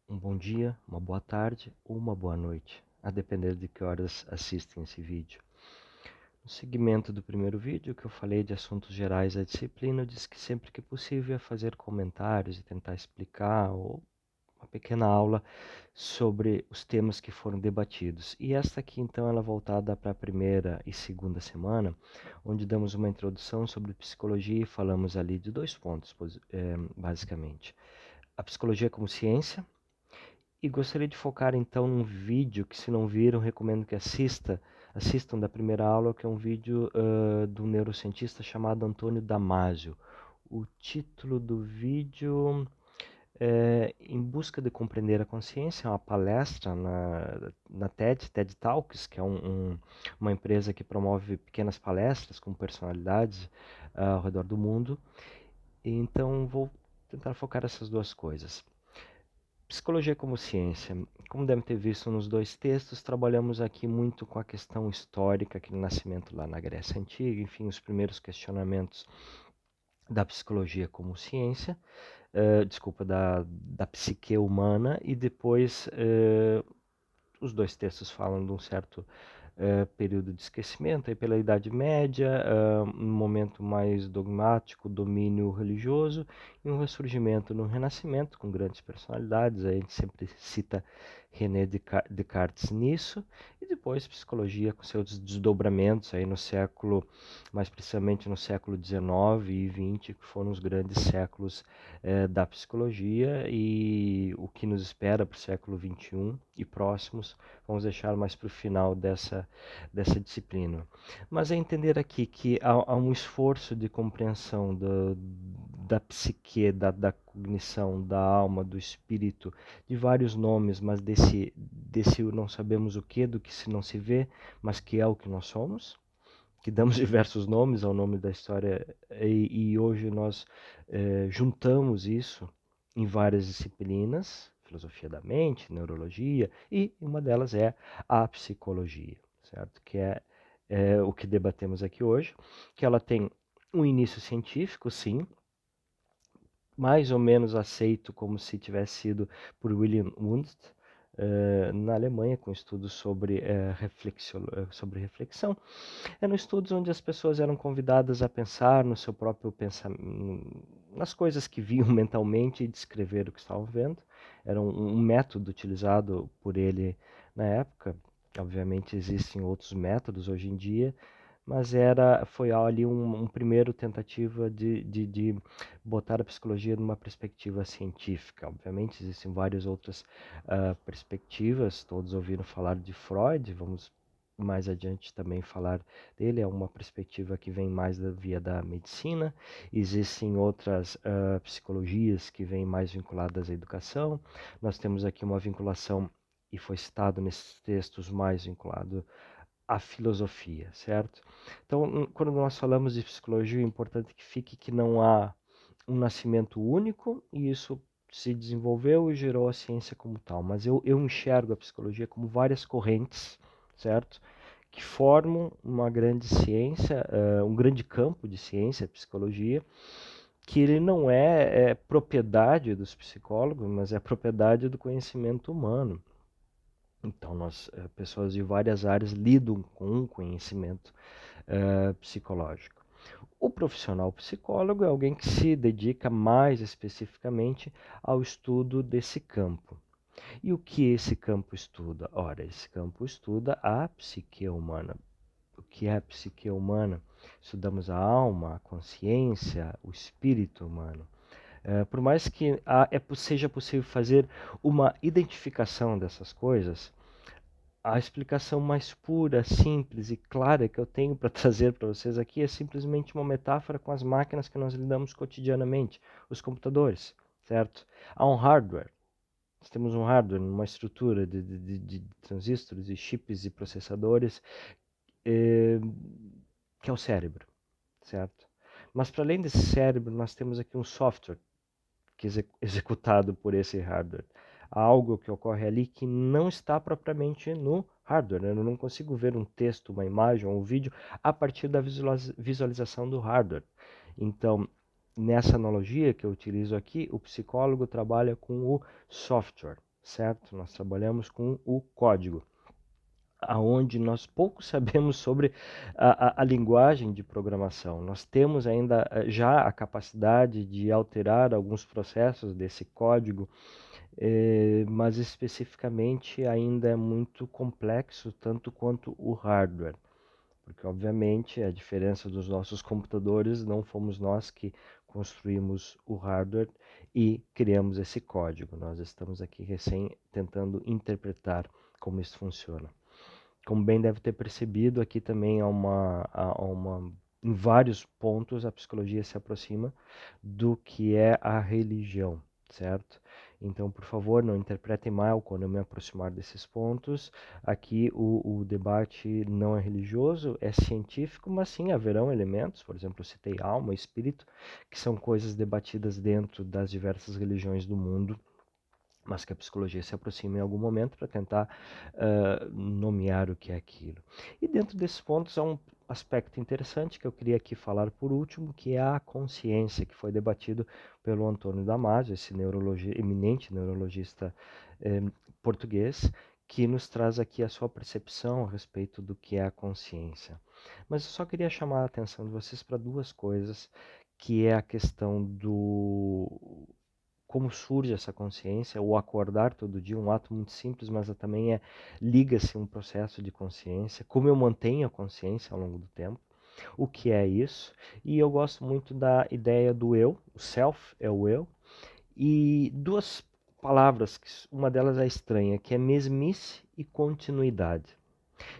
Um bom dia, uma boa tarde ou uma boa noite, a depender de que horas assistem esse vídeo. No segmento do primeiro vídeo, que eu falei de assuntos gerais da disciplina, eu disse que sempre que possível é fazer comentários e tentar explicar ou uma pequena aula sobre os temas que foram debatidos. E esta aqui, então, ela é voltada para a primeira e segunda semana, onde damos uma introdução sobre psicologia e falamos ali de dois pontos, basicamente. A psicologia como ciência. E gostaria de focar então num vídeo que, se não viram, recomendo que assistam da primeira aula, que é um vídeo do neurocientista chamado Antônio Damasio. O título do vídeo é Em Busca de Compreender a Consciência, é uma palestra na TED Talks, que é uma empresa que promove pequenas palestras com personalidades ao redor do mundo. E então vou tentar focar essas duas coisas. Psicologia como ciência. Como devem ter visto nos dois textos, trabalhamos aqui muito com a questão histórica, aquele nascimento lá na Grécia Antiga, enfim, os primeiros questionamentos da psicologia como ciência, da psique humana, e depois os dois textos falam de um certo período de esquecimento, aí pela Idade Média, um momento mais dogmático, domínio religioso, e um ressurgimento no Renascimento, com grandes personalidades, aí a gente sempre cita René Descartes nisso, e depois psicologia com seus desdobramentos aí no século, mais precisamente no século XIX e XX, que foram os grandes séculos da psicologia, e o que nos espera para o século XXI e próximos, vamos deixar mais para o final dessa disciplina. Mas é entender aqui que há um esforço de compreensão da psique, da cognição, da alma, do espírito, de vários nomes, mas desse não sabemos o que, do que se não se vê, mas que é o que nós somos, que damos diversos nomes ao nome da história, e hoje nós juntamos isso em várias disciplinas, filosofia da mente, neurologia, e uma delas é a psicologia, certo? Que é o que debatemos aqui hoje, que ela tem um início científico, sim, mais ou menos aceito como se tivesse sido por William Wundt, na Alemanha, com estudos sobre reflexão. Eram estudos onde as pessoas eram convidadas a pensar no seu próprio pensamento, nas coisas que viam mentalmente e descrever o que estavam vendo. Era um método utilizado por ele na época. Obviamente existem outros métodos hoje em dia, mas foi ali um primeiro tentativa de botar a psicologia numa perspectiva científica. Obviamente existem várias outras perspectivas, todos ouviram falar de Freud, vamos mais adiante também falar dele, é uma perspectiva que vem mais da via da medicina. Existem outras psicologias que vêm mais vinculadas à educação. Nós temos aqui uma vinculação, e foi citado nesses textos, mais vinculado à filosofia, certo? Então, quando nós falamos de psicologia, é importante que fique que não há um nascimento único, e isso se desenvolveu e gerou a ciência como tal. Mas eu enxergo a psicologia como várias correntes, certo? Que formam uma grande ciência, um grande campo de ciência, a psicologia, que ele não é propriedade dos psicólogos, mas é propriedade do conhecimento humano. Então, pessoas de várias áreas lidam com o conhecimento psicológico. O profissional psicólogo é alguém que se dedica mais especificamente ao estudo desse campo. E o que esse campo estuda? Ora, esse campo estuda a psique humana. O que é a psique humana? Estudamos a alma, a consciência, o espírito humano. Por mais que seja possível fazer uma identificação dessas coisas, a explicação mais pura, simples e clara que eu tenho para trazer para vocês aqui é simplesmente uma metáfora com as máquinas que nós lidamos cotidianamente, os computadores, certo? Há um hardware. Nós temos um hardware, uma estrutura de transistores e chips e processadores, eh, que é o cérebro, certo? Mas para além desse cérebro, nós temos aqui um software que é executado por esse hardware. Há algo que ocorre ali que não está propriamente no hardware. Né? Eu não consigo ver um texto, uma imagem ou um vídeo a partir da visualização do hardware. Então, nessa analogia que eu utilizo aqui, o psicólogo trabalha com o software, certo? Nós trabalhamos com o código, aonde nós pouco sabemos sobre a linguagem de programação. Nós temos ainda já a capacidade de alterar alguns processos desse código, mas especificamente ainda é muito complexo, tanto quanto o hardware. Porque, obviamente, a diferença dos nossos computadores, não fomos nós que construímos o hardware e criamos esse código. Nós estamos aqui recém tentando interpretar como isso funciona. Como bem deve ter percebido, aqui também em vários pontos a psicologia se aproxima do que é a religião, certo? Então, por favor, não interpretem mal quando eu me aproximar desses pontos. Aqui o debate não é religioso, é científico, mas sim haverão elementos, por exemplo, eu citei alma, espírito, que são coisas debatidas dentro das diversas religiões do mundo, mas que a psicologia se aproxima em algum momento para tentar nomear o que é aquilo. E dentro desses pontos há um aspecto interessante que eu queria aqui falar por último, que é a consciência, que foi debatido pelo Antônio Damasio, esse eminente neurologista português, que nos traz aqui a sua percepção a respeito do que é a consciência. Mas eu só queria chamar a atenção de vocês para duas coisas, que é a questão do como surge essa consciência, o acordar todo dia, um ato muito simples, mas também liga-se um processo de consciência, como eu mantenho a consciência ao longo do tempo, o que é isso, e eu gosto muito da ideia do eu, o self é o eu, e duas palavras, uma delas é estranha, que é mesmice e continuidade.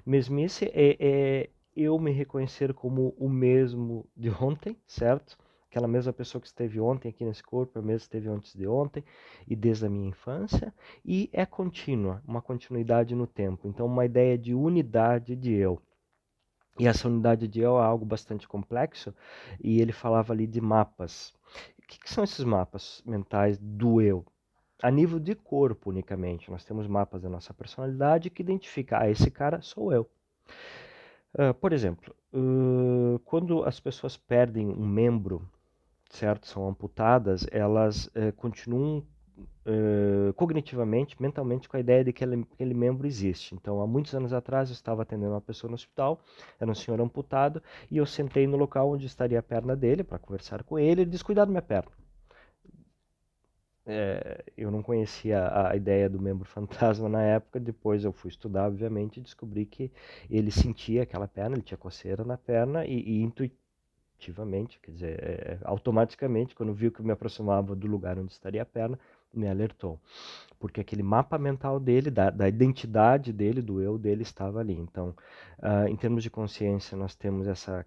Mesmice é eu me reconhecer como o mesmo de ontem, certo? Aquela mesma pessoa que esteve ontem aqui nesse corpo, eu mesmo esteve antes de ontem e desde a minha infância. E é contínua, uma continuidade no tempo. Então, uma ideia de unidade de eu. E essa unidade de eu é algo bastante complexo e ele falava ali de mapas. O que são esses mapas mentais do eu? A nível de corpo unicamente, nós temos mapas da nossa personalidade que identifica, esse cara sou eu. Por exemplo, quando as pessoas perdem um membro, certo, são amputadas, elas continuam cognitivamente, mentalmente, com a ideia de que aquele membro existe. Então, há muitos anos atrás, eu estava atendendo uma pessoa no hospital, era um senhor amputado, e eu sentei no local onde estaria a perna dele para conversar com ele, ele disse, cuidado minha perna. Eu não conhecia a ideia do membro fantasma na época, depois eu fui estudar, obviamente, e descobri que ele sentia aquela perna, ele tinha coceira na perna e intuitivamente, quer dizer, automaticamente, quando viu que eu me aproximava do lugar onde estaria a perna, me alertou. Porque aquele mapa mental dele, da identidade dele, do eu dele, estava ali. Então, em termos de consciência, nós temos essa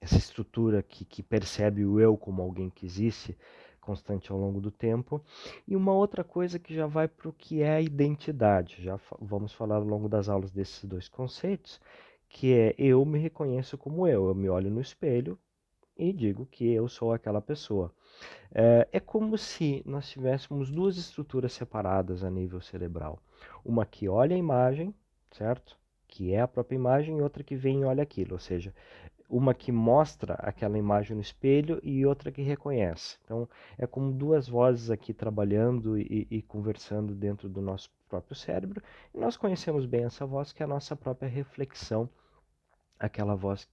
estrutura que percebe o eu como alguém que existe constante ao longo do tempo. E uma outra coisa que já vai para o que é a identidade, já vamos falar ao longo das aulas desses dois conceitos, que é eu me reconheço como eu me olho no espelho e digo que eu sou aquela pessoa. É como se nós tivéssemos duas estruturas separadas a nível cerebral. Uma que olha a imagem, certo? Que é a própria imagem, e outra que vem e olha aquilo, ou seja, uma que mostra aquela imagem no espelho e outra que reconhece. Então, é como duas vozes aqui trabalhando e conversando dentro do nosso próprio cérebro. E nós conhecemos bem essa voz, que é a nossa própria reflexão, aquela vozinha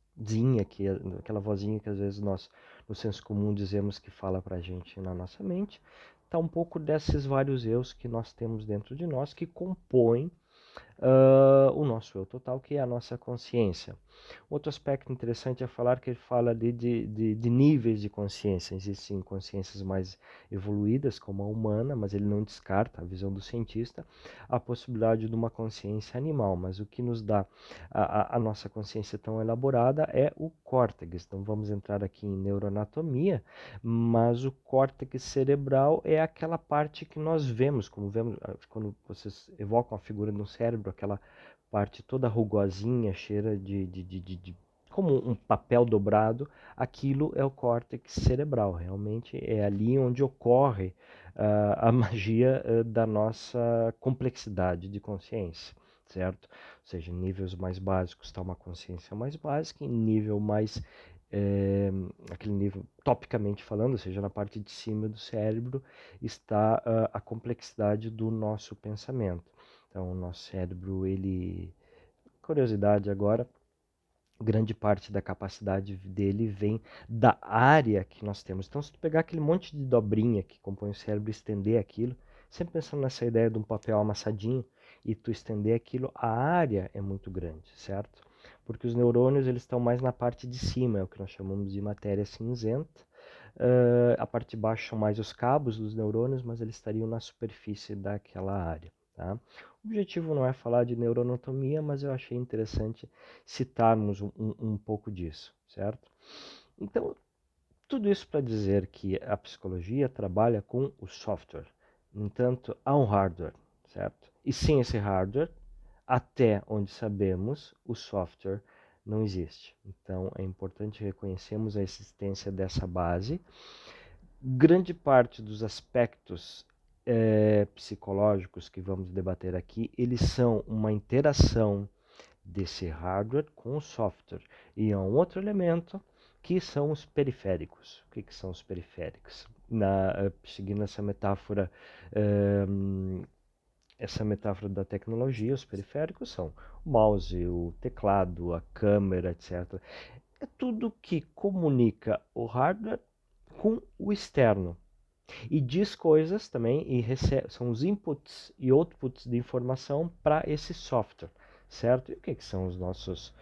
aquela vozinha que às vezes nós, no senso comum, dizemos que fala para a gente na nossa mente. Está um pouco desses vários eus que nós temos dentro de nós que compõem o nosso eu total, que é a nossa consciência. Outro aspecto interessante é falar que ele fala ali de níveis de consciência. Existem consciências mais evoluídas, como a humana, mas ele não descarta, a visão do cientista, a possibilidade de uma consciência animal. Mas o que nos dá a nossa consciência tão elaborada é o córtex. Então vamos entrar aqui em neuroanatomia, mas o córtex cerebral é aquela parte que nós vemos, como vemos quando vocês evocam a figura do cérebro, aquela parte toda rugosinha, cheira como um papel dobrado, aquilo é o córtex cerebral. Realmente é ali onde ocorre a magia da nossa complexidade de consciência, certo? Ou seja, em níveis mais básicos está uma consciência mais básica, em nível mais aquele nível, topicamente falando, ou seja, na parte de cima do cérebro, está a complexidade do nosso pensamento. Então, o nosso cérebro, curiosidade agora, grande parte da capacidade dele vem da área que nós temos. Então, se tu pegar aquele monte de dobrinha que compõe o cérebro e estender aquilo, sempre pensando nessa ideia de um papel amassadinho, e tu estender aquilo, a área é muito grande, certo? Porque os neurônios eles estão mais na parte de cima, é o que nós chamamos de matéria cinzenta. A parte de baixo são mais os cabos dos neurônios, mas eles estariam na superfície daquela área. Tá? O objetivo não é falar de neuroanatomia, mas eu achei interessante citarmos um pouco disso, certo? Então, tudo isso para dizer que a psicologia trabalha com o software. No entanto, há um hardware, certo? E sem esse hardware, até onde sabemos, o software não existe. Então, é importante reconhecermos a existência dessa base. Grande parte dos aspectos psicológicos que vamos debater aqui, eles são uma interação desse hardware com o software. E há um outro elemento que são os periféricos. O que são os periféricos? Seguindo essa metáfora da tecnologia, os periféricos são o mouse, o teclado, a câmera, etc. É tudo que comunica o hardware com o externo. E diz coisas também, e são os inputs e outputs de informação para esse software, certo? E o que são os nossos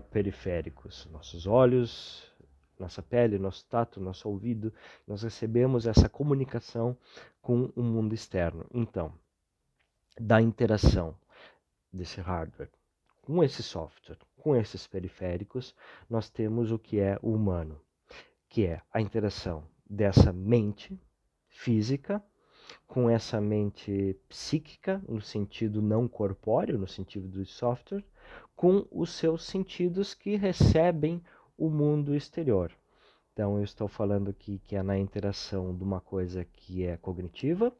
periféricos? Nossos olhos, nossa pele, nosso tato, nosso ouvido. Nós recebemos essa comunicação com o mundo externo. Então, da interação desse hardware com esse software, com esses periféricos, nós temos o que é o humano, que é a interação dessa mente física com essa mente psíquica, no sentido não corpóreo, no sentido do software, com os seus sentidos que recebem o mundo exterior. Então, eu estou falando aqui que é na interação de uma coisa que é cognitiva,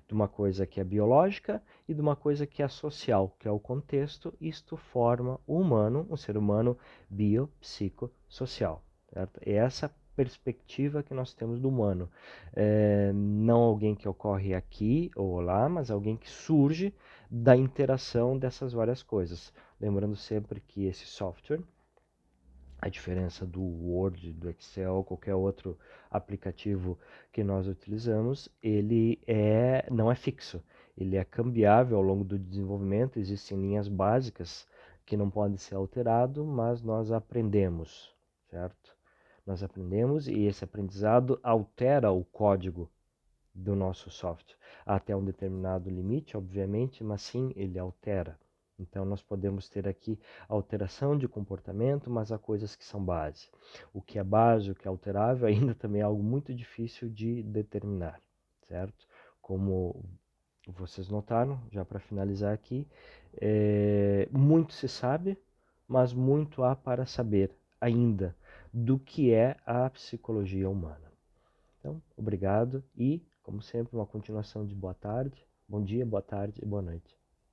de uma coisa que é biológica e de uma coisa que é social, que é o contexto. Isto forma o humano, um ser humano biopsicossocial. Certo? É essa perspectiva que nós temos do humano. Não alguém que ocorre aqui ou lá, mas alguém que surge da interação dessas várias coisas. Lembrando sempre que esse software, a diferença do Word, do Excel, qualquer outro aplicativo que nós utilizamos, ele não é fixo, ele é cambiável ao longo do desenvolvimento, existem linhas básicas que não podem ser alteradas, mas nós aprendemos, certo? Nós aprendemos e esse aprendizado altera o código do nosso software até um determinado limite, obviamente, mas sim ele altera. Então, nós podemos ter aqui alteração de comportamento, mas há coisas que são base. O que é base, o que é alterável, ainda também é algo muito difícil de determinar, certo? Como vocês notaram, já para finalizar aqui, muito se sabe, mas muito há para saber ainda do que é a psicologia humana. Então, obrigado e, como sempre, uma continuação de boa tarde, bom dia, boa tarde e boa noite.